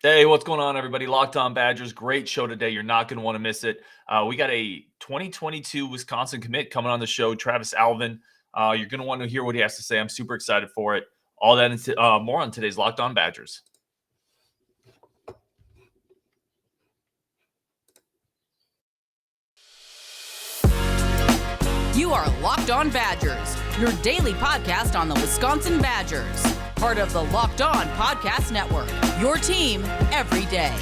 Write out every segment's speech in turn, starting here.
Hey, what's going on, everybody? Locked On Badgers. Great show today. You're not going to want to miss it. We got a 2022 Wisconsin commit coming on the show, Travis Alvin. You're going to want to hear what he has to say. I'm super excited for it. All that and more on today's Locked On Badgers. You are Locked On Badgers, your daily podcast on the Wisconsin Badgers. Part of the Locked On Podcast Network, your team every day.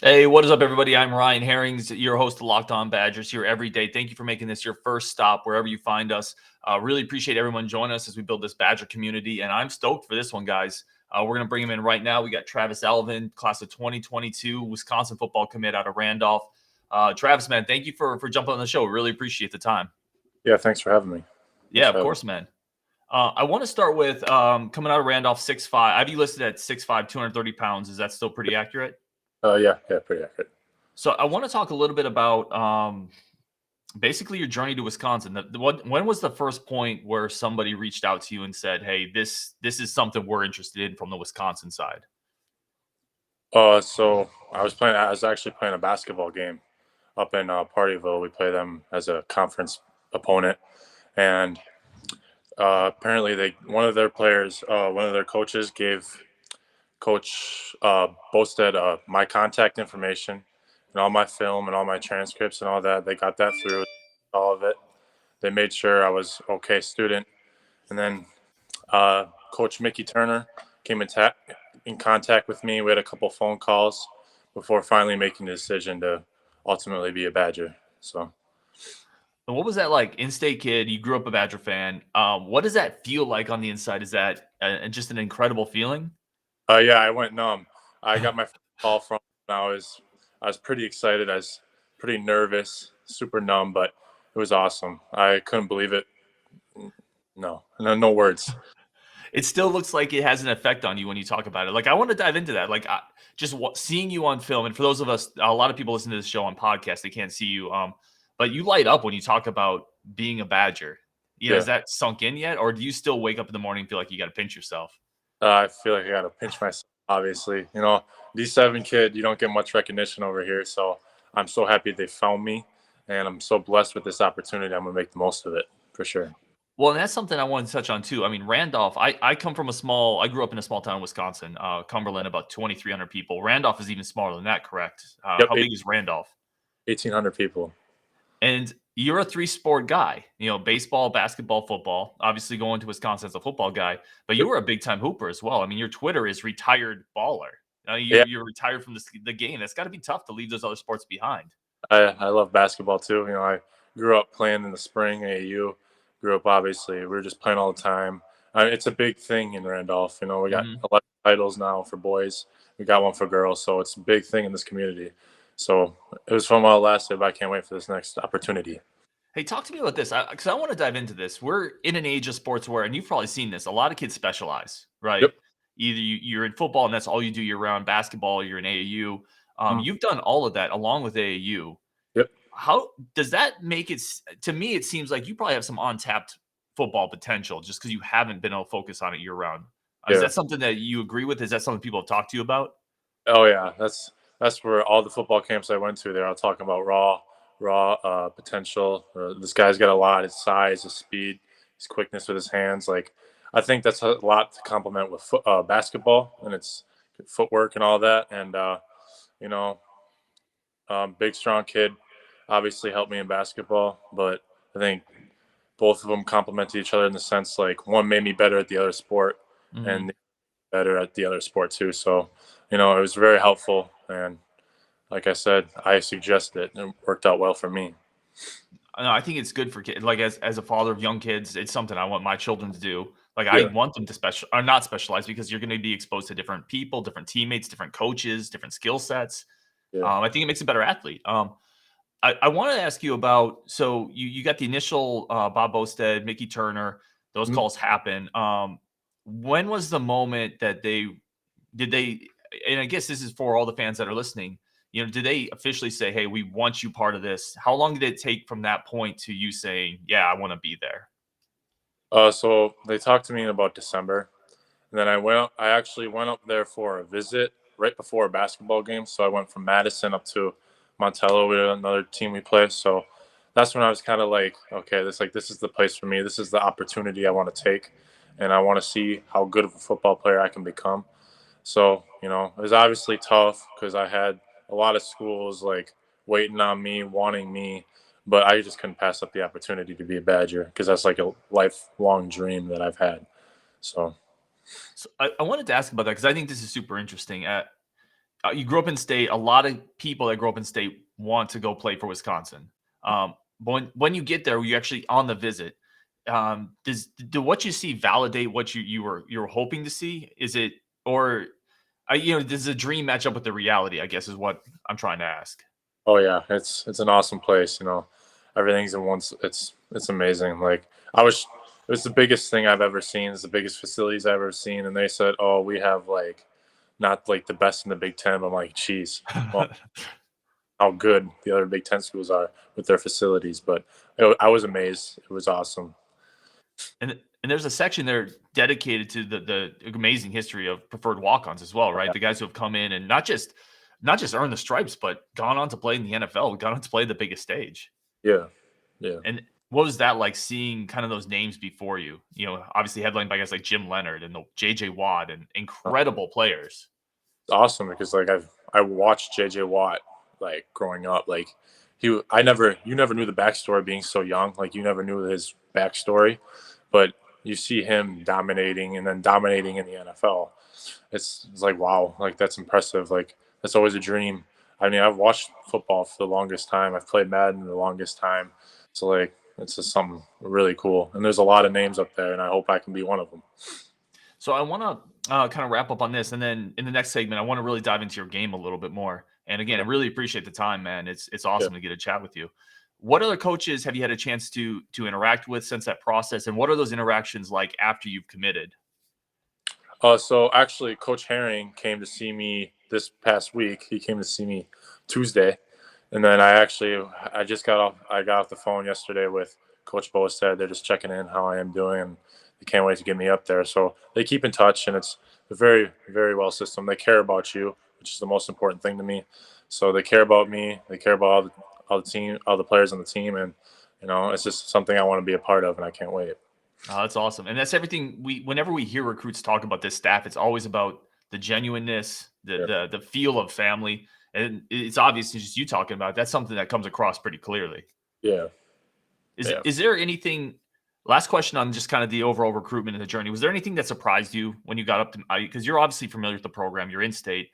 Hey, what is up, everybody? I'm Ryan Herrings, your host of Locked On Badgers here every day. Thank you for making this your first stop wherever you find us. Really appreciate everyone joining us as we build this Badger community, and I'm stoked for this one, guys. We're going to bring him in right now. We got Travis Alvin, class of 2022, Wisconsin football commit out of Randolph. Travis, man, thank you for jumping on the show. Really appreciate the time. Yeah, thanks for having me. Yeah, of course, man. I want to start with coming out of Randolph, 6'5". I have you listed at 6'5", 230 pounds. Is that still pretty accurate? Yeah, pretty accurate. So I want to talk a little bit about basically your journey to Wisconsin. When was the first point where somebody reached out to you and said, "Hey, this is something we're interested in from the Wisconsin side"? So I was actually playing a basketball game up in Partyville. We play them as a conference opponent, and apparently one of their coaches gave Coach Bosted my contact information and all my film and all my transcripts and all that. They got that through, all of it. They made sure I was okay student. And then Coach Mickey Turner came in contact with me. We had a couple phone calls before finally making the decision to ultimately be a Badger. So. And what was that like? In-state kid, you grew up a Badger fan. What does that feel like on the inside? Is that just an incredible feeling? Yeah, I went numb. I got my call from. I was pretty excited. I was pretty nervous, super numb, but it was awesome. I couldn't believe it. No words. It still looks like it has an effect on you when you talk about it. Like, I want to dive into that. Like, just seeing you on film, and for those of us, a lot of people listen to this show on podcast, they can't see you. But you light up when you talk about being a Badger. Yeah. Has that sunk in yet, or do you still wake up in the morning and feel like you got to pinch yourself? I feel like I got to pinch myself. Obviously, D7 kid, you don't get much recognition over here, so I'm so happy they found me, and I'm so blessed with this opportunity. I'm gonna make the most of it for sure. Well, and that's something I want to touch on too. I mean, Randolph, I come from I grew up in a small town in Wisconsin, Cumberland, about 2,300 people. Randolph is even smaller than that, correct? Yep, how big is Randolph? 1,800 people. And you're a three-sport guy, baseball, basketball, football, obviously going to Wisconsin as a football guy, but you were a big-time hooper as well. I mean, your Twitter is retired baller. You're retired from the game. That's got to be tough to leave those other sports behind. I love basketball too. I grew up playing in the spring AAU. Grew up, obviously, we were just playing all the time. It's a big thing in Randolph. We got 11 titles now for boys. We got one for girls, so it's a big thing in this community. So it was fun while it lasted, but I can't wait for this next opportunity. Hey, talk to me about this, because I want to dive into this. We're in an age of sports where, and you've probably seen this, a lot of kids specialize, right? Yep. Either you're in football and that's all you do year-round. Basketball, you're in AAU. You've done all of that along with AAU. Yep. How does that make it? To me, it seems like you probably have some untapped football potential just because you haven't been able to focus on it year-round. Is that something that you agree with? Is that something people have talked to you about? Oh, yeah. That's where all the football camps I went to, they're all talking about raw potential. This guy's got a lot. His size, his speed, his quickness with his hands. Like, I think that's a lot to complement with basketball and its footwork and all that. And big, strong kid obviously helped me in basketball, but I think both of them complement each other in the sense like one made me better at the other sport and better at the other sport too. So, it was very helpful. And like I said, I suggested it and it worked out well for me. I think it's good for kids. Like as a father of young kids, it's something I want my children to do. Like I want them to not specialize because you're going to be exposed to different people, different teammates, different coaches, different skill sets. Yeah. I think it makes a better athlete. I want to ask you about, so you got the initial Bob Bosted, Mickey Turner, those calls happen. When was the moment that and I guess this is for all the fans that are listening, did they officially say, "Hey, we want you part of this"? How long did it take from that point to you saying, "Yeah, I want to be there"? So they talked to me in about December, And then I actually went up there for a visit right before a basketball game. So I went from Madison up to Montello with another team we play. So that's when I was kind of like, okay, this is the place for me. This is the opportunity I want to take, and I want to see how good of a football player I can become. So, it was obviously tough because I had a lot of schools like waiting on me, wanting me, but I just couldn't pass up the opportunity to be a Badger because that's like a lifelong dream that I've had. So, So I wanted to ask about that because I think this is super interesting. You grew up in state. A lot of people that grow up in state want to go play for Wisconsin. But when you get there, you actually on the visit. Do what you see validate what you were hoping to see? Is it or does the dream match up with the reality? I guess is what I'm trying to ask. oh yeah, it's an awesome place. Everything's in one. It's amazing. Like it was the biggest thing I've ever seen. It's the biggest facilities I've ever seen. And they said, oh, we have like not like the best in the Big Ten. I'm like, geez, well, how good the other Big Ten schools are with their facilities. But I was amazed. It was awesome. And there's a section there dedicated to the amazing history of preferred walk-ons as well, right? Yeah. The guys who have come in and not just earned the stripes, but gone on to play in the NFL, gone on to play the biggest stage. Yeah. Yeah. And what was that like seeing kind of those names before you? Obviously headlined by guys like Jim Leonard and the JJ Watt and incredible players. It's awesome because like I watched JJ Watt like growing up. Like you never knew the backstory being so young. Like you never knew his backstory, but you see him dominating and then dominating in the NFL. It's like wow, like that's impressive. Like that's always a dream. I mean, I've watched football for the longest time. I've played Madden the longest time. So like it's just something really cool. And there's a lot of names up there, and I hope I can be one of them. So I want to kind of wrap up on this, and then in the next segment, I want to really dive into your game a little bit more. And again, I really appreciate the time, man. It's awesome to get a chat with you. What other coaches have you had a chance to interact with since that process, and what are those interactions like after you've committed? So actually, Coach Herring came to see me this past week. He came to see me Tuesday, and then I got off the phone yesterday with Coach Boastad. They're just checking in how I am doing, and they can't wait to get me up there. So they keep in touch, and it's a very, very well system. They care about you, which is the most important thing to me. So they care about me. They care about all the players on the team, and it's just something I want to be a part of, and I can't wait. Oh, that's awesome. And that's everything whenever we hear recruits talk about this staff, it's always about the genuineness, the feel of family. And it's obvious just you talking about it, that's something that comes across pretty clearly. Yeah. Is there anything, last question on just kind of the overall recruitment and the journey, was there anything that surprised you when you got up to, because you're obviously familiar with the program, you're in state,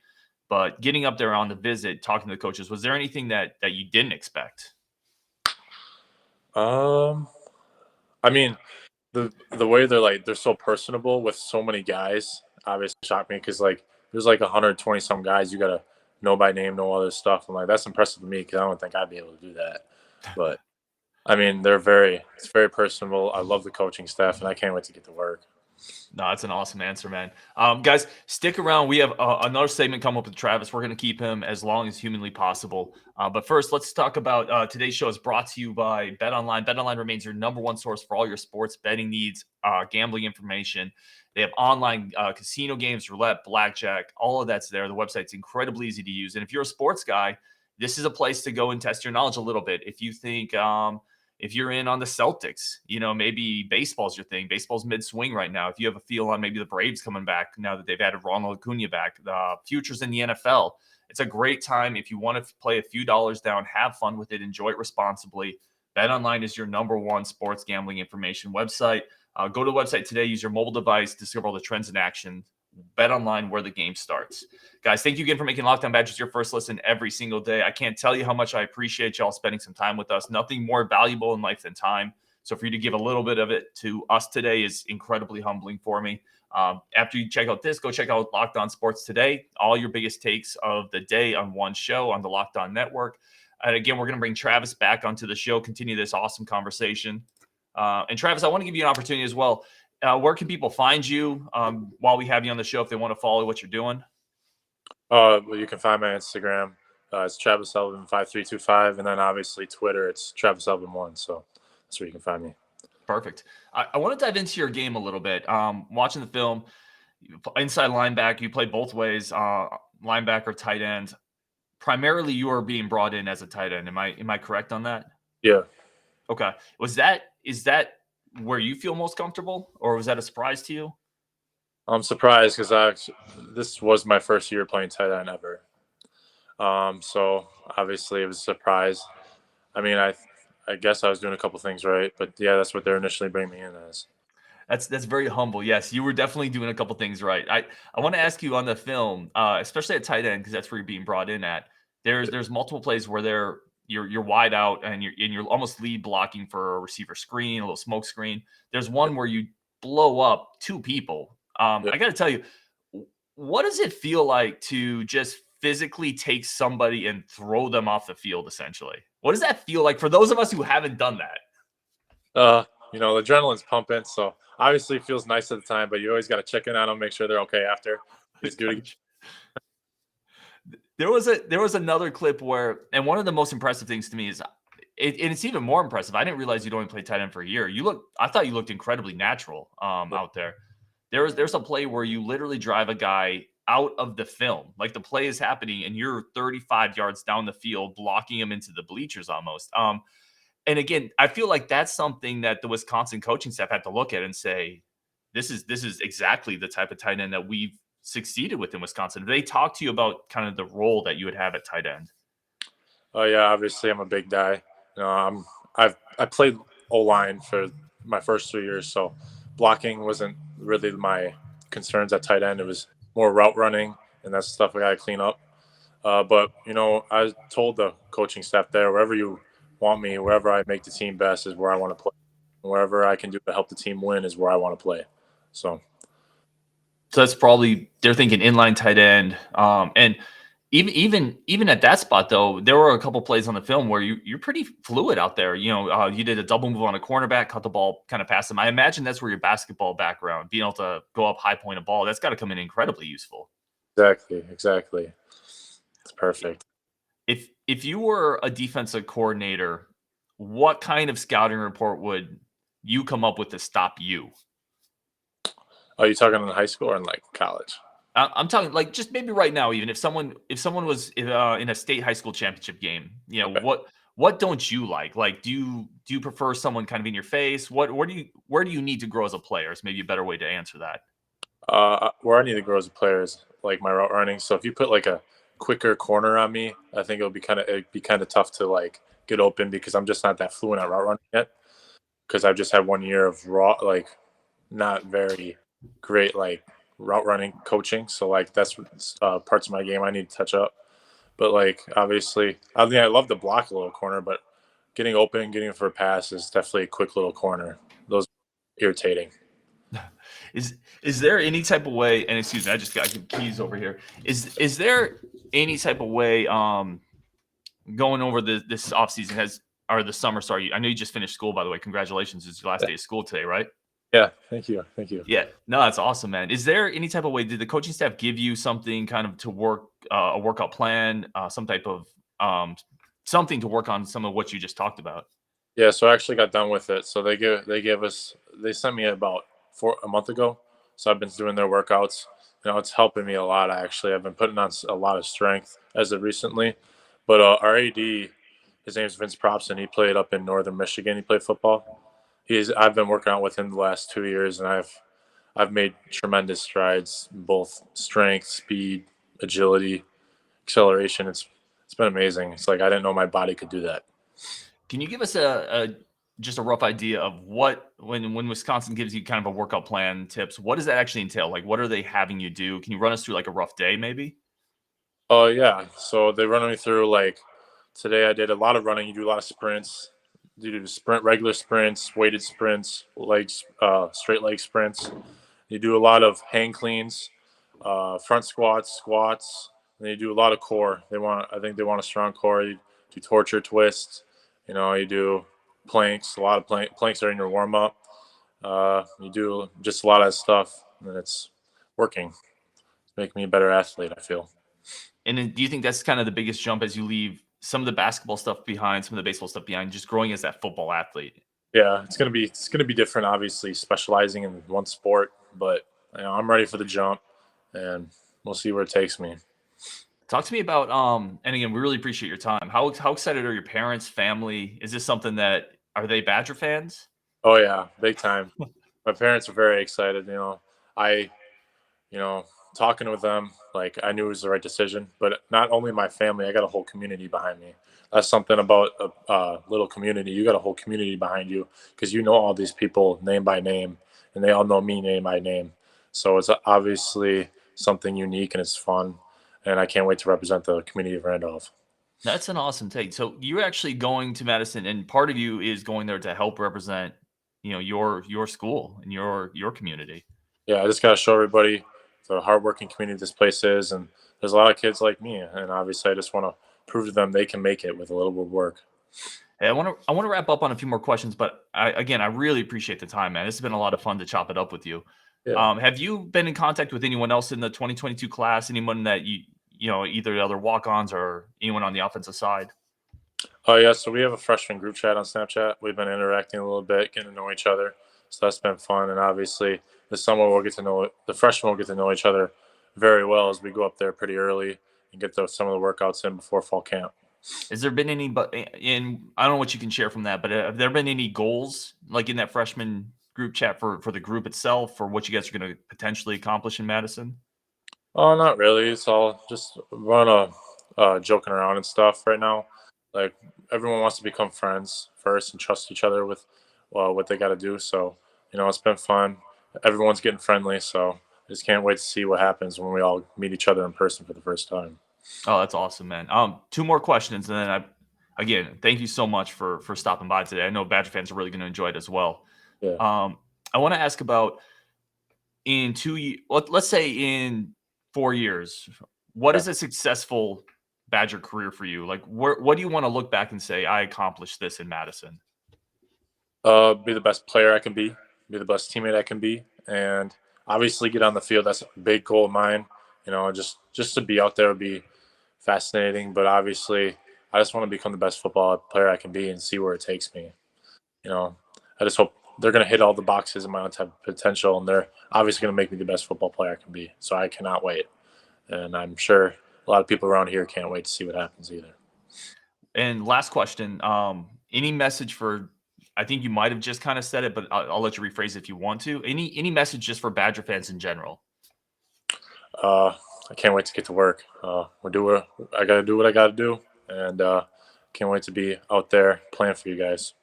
but getting up there on the visit, talking to the coaches, was there anything that you didn't expect? I mean, the way they're so personable with so many guys obviously shocked me because like there's like 120 some guys you gotta know by name, know all this stuff. I'm like that's impressive to me because I don't think I'd be able to do that. But I mean, it's very personable. I love the coaching staff, and I can't wait to get to work. No, that's an awesome answer, man. Guys, stick around. We have another segment come up with Travis. We're going to keep him as long as humanly possible. But first, let's talk about today's show is brought to you by BetOnline. BetOnline remains your number one source for all your sports betting needs, gambling information. They have online casino games, roulette, blackjack, all of that's there. The website's incredibly easy to use. And if you're a sports guy, this is a place to go and test your knowledge a little bit. If you think if you're in on the Celtics, maybe baseball's your thing. Baseball's mid-swing right now. If you have a feel on maybe the Braves coming back now that they've added Ronald Acuna back, the futures in the NFL, it's a great time. If you want to play a few dollars down, have fun with it, enjoy it responsibly. BetOnline is your number one sports gambling information website. Go to the website today. Use your mobile device to discover all the trends in action. BetOnline, where the game starts. Guys, thank you again for making Locked On Badgers your first listen every single day. I can't tell you how much I appreciate y'all spending some time with us. Nothing more valuable in life than time. So for you to give a little bit of it to us today is incredibly humbling for me. After you check out this, go check out Locked On Sports Today. All your biggest takes of the day on one show on the Locked On Network. And again, we're going to bring Travis back onto the show, continue this awesome conversation. And Travis, I want to give you an opportunity as well. Where can people find you while we have you on the show if they want to follow what you're doing? Well, you can find my Instagram. It's Travis Alvin 5325, and then obviously Twitter. It's Travis Alvin 1. So that's where you can find me. Perfect. I want to dive into your game a little bit. Watching the film, inside linebacker. You play both ways, linebacker, tight end. Primarily, you are being brought in as a tight end. Am I correct on that? Yeah. Okay. Is that where you feel most comfortable, or was that a surprise to you? I'm surprised because this was my first year playing tight end ever. So obviously it was a surprise. I mean, I guess I was doing a couple things right, but yeah, that's what they're initially bringing me in as. That's very humble. Yes, you were definitely doing a couple things right. I want to ask you on the film, especially at tight end, because that's where you're being brought in at. There's multiple plays where you're wide out and you're almost lead blocking for a receiver screen, a little smoke screen. There's one where you blow up two people. Yeah. I got to tell you, what does it feel like to just physically take somebody and throw them off the field? Essentially, what does that feel like for those of us who haven't done that? The adrenaline's pumping, so obviously it feels nice at the time, but you always got to check in on them, make sure they're okay after. Just do it again. There was another clip where, and one of the most impressive things to me is, and it's even more impressive. I didn't realize you'd only played tight end for a year. I thought you looked incredibly natural out there. There's a play where you literally drive a guy out of the film, like the play is happening, and you're 35 yards down the field, blocking him into the bleachers almost. And again, I feel like that's something that the Wisconsin coaching staff had to look at and say, this is exactly the type of tight end that we've succeeded with in Wisconsin. Did they talk to you about kind of the role that you would have at tight end? Oh yeah, obviously I'm a big guy. I played O-line for my first 3 years, so blocking wasn't really my concerns at tight end. It was more route running, and that's stuff I got to clean up. But I told the coaching staff there, wherever you want me, wherever I make the team best is where I want to play. Wherever I can do to help the team win is where I want to play. So that's probably, they're thinking inline tight end. And even at that spot though, there were a couple plays on the film where you're pretty fluid out there. You did a double move on a cornerback, cut the ball kind of past him. I imagine that's where your basketball background, being able to go up high point a ball, that's got to come in incredibly useful. Exactly. It's perfect. If you were a defensive coordinator, what kind of scouting report would you come up with to stop you? Are you talking in high school or in like college? I'm talking like just maybe right now. Even if someone was in a state high school championship game, Okay. what don't you like? Like, do you prefer someone kind of in your face? Where do you need to grow as a player? Is maybe a better way to answer that. Where I need to grow as a player is like my route running. So if you put like a quicker corner on me, I think it'd be kind of tough to like get open because I'm just not that fluent at route running yet. Because I've just had 1 year of not very great like route running coaching. So like that's parts of my game I need to touch up. But like obviously, I love to block a little corner, but getting open, getting for a pass is definitely a quick little corner. Those are irritating. Is there any type of way? And excuse me, I just got keys over here. Is there any type of way going over this offseason or the summer? Sorry, I know you just finished school, by the way. Congratulations! It's your last day of school today, right? Yeah, thank you. Yeah, no, that's awesome, man. Is there any type of way? Did the coaching staff give you something kind of to work a workout plan, some type of something to work on some of what you just talked about? Yeah, so I actually got done with it. So they sent me about a month ago. So I've been doing their workouts. It's helping me a lot. I've been putting on a lot of strength as of recently. But our AD, his name's Vince Propson. He played up in Northern Michigan. He played football. I've been working out with him the last 2 years, and I've made tremendous strides in both strength, speed, agility, acceleration. It's been amazing. It's like I didn't know my body could do that. Can you give us just a rough idea of when Wisconsin gives you kind of a workout plan tips, what does that actually entail? Like, what are they having you do? Can you run us through like a rough day maybe? Oh yeah. So they run me through like today I did a lot of running. You do a lot of sprints. You do regular sprints, weighted sprints, legs, straight leg sprints. You do a lot of hang cleans, front squats. And you do a lot of core. I think they want a strong core. You do torture twists. You do planks. A lot of planks are in your warm up. You do just a lot of stuff, and it's working. It's making me a better athlete, I feel. And then do you think that's kind of the biggest jump as you leave some of the basketball stuff behind, some of the baseball stuff behind, just growing as that football athlete? Yeah, it's gonna be different. Obviously, specializing in one sport, but I'm ready for the jump, and we'll see where it takes me. Talk to me about and again, we really appreciate your time. How excited are your parents, family? Is this something that are they Badger fans? Oh yeah, big time. My parents are very excited. I you know, talking with them, like I knew it was the right decision. But not only my family, I got a whole community behind me. That's something about a little community. You got a whole community behind you because you know all these people name by name, and they all know me name by name. So it's obviously something unique and it's fun, and I can't wait to represent the community of Randolph. That's an awesome take. So you're actually going to Madison, and part of you is going there to help represent, your school and your community. Yeah, I just got to show everybody the hardworking community this place is, and there's a lot of kids like me, and obviously I just want to prove to them they can make it with a little bit of work. Hey, I want to wrap up on a few more questions, but I really appreciate the time, man. This has been a lot of fun to chop it up with you. Yeah. Have you been in contact with anyone else in the 2022 class? Anyone that either the other walk-ons or anyone on the offensive side? Oh yeah, so we have a freshman group chat on Snapchat. We've been interacting a little bit, getting to know each other. So that's been fun. And obviously this summer we'll get to know the freshmen will get to know each other very well as we go up there pretty early and get some of the workouts in before fall camp. Has there been any, but in I don't know what you can share from that, but have there been any goals like in that freshman group chat for the group itself, or what you guys are going to potentially accomplish in Madison? Oh, not really. It's all just run joking around and stuff right now. Like everyone wants to become friends first and trust each other with what they got to do. So it's been fun. Everyone's getting friendly. So I just can't wait to see what happens when we all meet each other in person for the first time. Oh, that's awesome, man. Two more questions, and then again, thank you so much for stopping by today. I know Badger fans are really going to enjoy it as well. Yeah. I want to ask about in 2 years. Let's say in 4 years, what Yeah. is a successful Badger career for you? Like, what do you want to look back and say, I accomplished this in Madison? Be the best player I can be the best teammate I can be, and obviously get on the field. That's a big goal of mine. Just to be out there would be fascinating. But obviously, I just want to become the best football player I can be and see where it takes me. I just hope they're going to hit all the boxes in my untapped potential, and they're obviously going to make me the best football player I can be. So I cannot wait, and I'm sure a lot of people around here can't wait to see what happens either. And last question, any message for, I think you might have just kind of said it, but I'll let you rephrase if you want to. Any message just for Badger fans in general? I can't wait to get to work. I got to do what I got to do, and can't wait to be out there playing for you guys.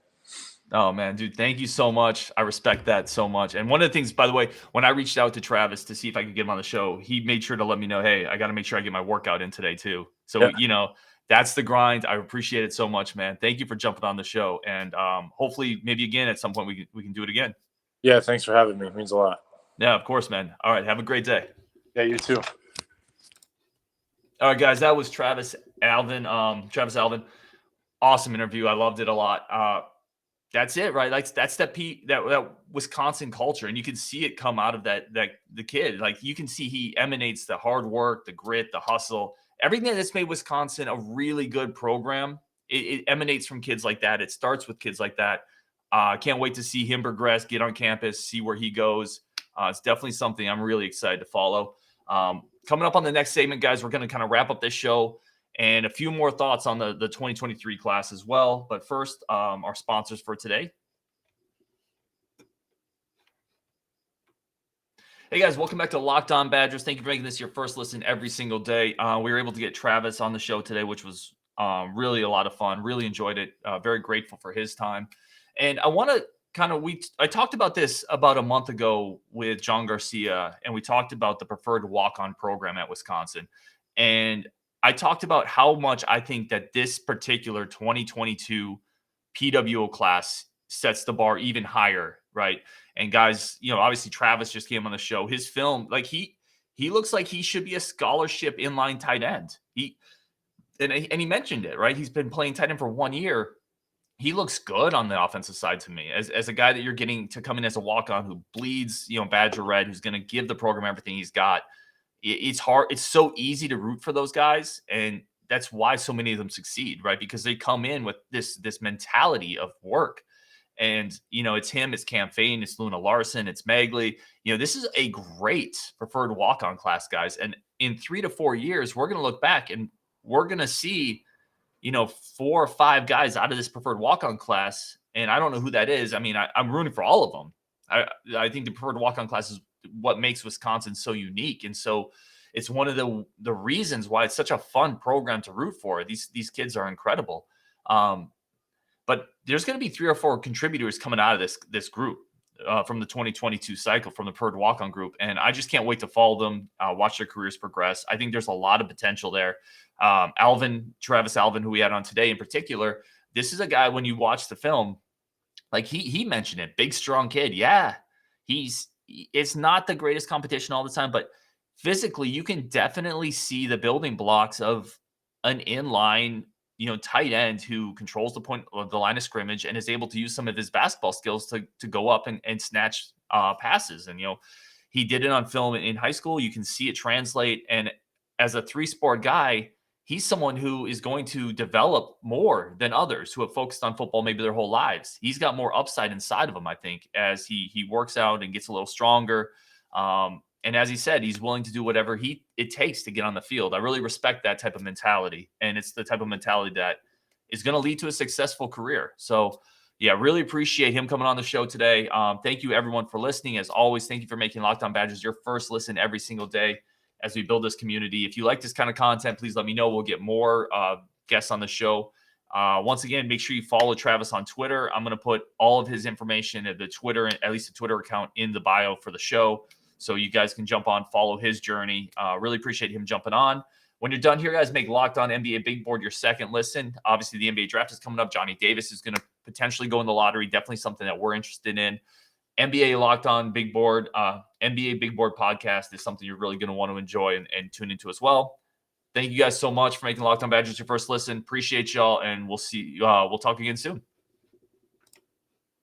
Oh man, dude, thank you so much. I respect that so much. And one of the things, by the way, when I reached out to Travis to see if I could get him on the show, he made sure to let me know, hey, I got to make sure I get my workout in today too. So, Yeah. that's the grind. I appreciate it so much, man. Thank you for jumping on the show. And hopefully maybe again at some point we can do it again. Yeah, thanks for having me. It means a lot. Yeah, of course, man. All right. Have a great day. Yeah, you too. All right, guys. That was Travis Alvin. Travis Alvin. Awesome interview. I loved it a lot. That's it, right? Like that's that Wisconsin culture, and you can see it come out of that the kid. Like you can see he emanates the hard work, the grit, the hustle, everything that's made Wisconsin a really good program. It emanates from kids like that. It starts with kids like that. Can't wait to see him progress, get on campus, see where he goes. It's definitely something I'm really excited to follow. Coming up on the next segment, guys, we're going to kind of wrap up this show and a few more thoughts on the 2023 class as well. But first, our sponsors for today. Hey guys, welcome back to Locked On Badgers. Thank you for making this your first listen every single day. We were able to get Travis on the show today, which was really a lot of fun. Really enjoyed it. Very grateful for his time. And I want to I talked about this about a month ago with John Garcia, and we talked about the preferred walk-on program at Wisconsin. And I talked about how much I think that this particular 2022 PWO class sets the bar even higher, right? And guys, obviously Travis just came on the show. His film, like he looks like he should be a scholarship inline tight end. He mentioned it, right? He's been playing tight end for 1 year. He looks good on the offensive side to me as a guy that you're getting to come in as a walk-on who bleeds, Badger red, who's going to give the program everything he's got. It's hard. It's so easy to root for those guys. And that's why so many of them succeed, right? Because they come in with this mentality of work. And, it's him, it's Cam Fain, it's Luna Larson, it's Megley. This is a great preferred walk-on class, guys. And in 3 to 4 years, we're going to look back and we're going to see, 4 or 5 guys out of this preferred walk-on class. And I don't know who that is. I mean, I'm rooting for all of them. I think the preferred walk-on class is what makes Wisconsin so unique. And so it's one of the reasons why it's such a fun program to root for. These kids are incredible. But there's going to be 3 or 4 contributors coming out of this group from the 2022 cycle, from the preferred walk-on group. And I just can't wait to follow them, watch their careers progress. I think there's a lot of potential there. Travis Alvin, who we had on today in particular, this is a guy, when you watch the film, like he mentioned it, big, strong kid. Yeah, it's not the greatest competition all the time, but physically you can definitely see the building blocks of an inline, tight end who controls the point of the line of scrimmage and is able to use some of his basketball skills to go up and snatch passes. And, he did it on film in high school. You can see it translate. And as a 3-sport guy, he's someone who is going to develop more than others who have focused on football maybe their whole lives. He's got more upside inside of him, I think, as he works out and gets a little stronger. And as he said, he's willing to do whatever it takes to get on the field. I really respect that type of mentality. And it's the type of mentality that is going to lead to a successful career. So, yeah, really appreciate him coming on the show today. Thank you, everyone, for listening. As always, thank you for making Locked On Badgers your first listen every single day as we build this community. If you like this kind of content, please let me know. We'll get more guests on the show. Once again, make sure you follow Travis on Twitter. I'm going to put all of his information at at least the Twitter account, in the bio for the show, so you guys can jump on, follow his journey. Really appreciate him jumping on. When you're done here, guys, make Locked On NBA Big Board your second listen. Obviously, the NBA draft is coming up. Johnny Davis is going to potentially go in the lottery. Definitely something that we're interested in. NBA Locked On Big Board, NBA Big Board podcast is something you're really going to want to enjoy and tune into as well. Thank you guys so much for making Locked On Badgers your first listen. Appreciate y'all, and we'll talk again soon.